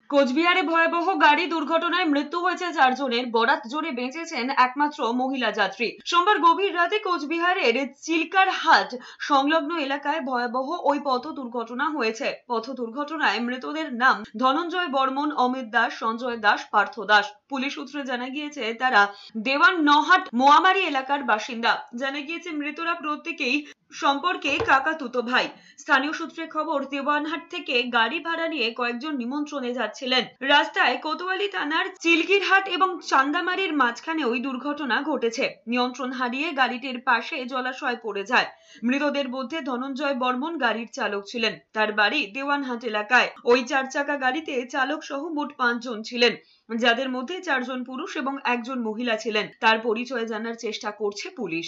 কোচবিহারে ভয়াবহ গাড়ি দুর্ঘটনায় মৃত্যু হয়েছে 4 জনের। বরাত জোরে বেঁচেছেন একমাত্র মহিলা যাত্রী। সোমবার গভীর রাতে কোচবিহারের চিলকারহাট সংলগ্ন এলাকায় ভয়াবহ ওই পথ দুর্ঘটনা হয়েছে। পথ দুর্ঘটনায় মৃতদের নাম ধনঞ্জয় বর্মন, অমিত দাস, সঞ্জয় দাস, পার্থ দাস। পুলিশ সূত্রে জানা গিয়েছে তারা দেওয়াননহাট মোয়ামারি এলাকার বাসিন্দা। জানা গিয়েছে মৃতরা প্রত্যেকেই সম্পর্কে কাকাতুতো ভাই। স্থানীয় সূত্রে খবর, দেওয়ানহাট থেকে গাড়ি ভাড়া নিয়ে কয়েকজন নিমন্ত্রণে যাচ্ছিলেন। রাস্তায় কোতোয়ালি থানার চিলকিরহাট এবং চান্দামারির মাঝখানে ওই দুর্ঘটনা ঘটেছে। নিয়ন্ত্রণ হারিয়ে গাড়িটির পাশে জলাশয় পড়ে যায়। মৃতদের মধ্যে ধনঞ্জয় বর্মন গাড়ির চালক ছিলেন। তার বাড়ি দেওয়ানহাট এলাকায়। ওই 4 চাকা গাড়িতে চালক সহ মোট 5 জন ছিলেন, যাদের মধ্যে 4 জন পুরুষ এবং 1 জন মহিলা ছিলেন। তার পরিচয় জানার চেষ্টা করছে পুলিশ।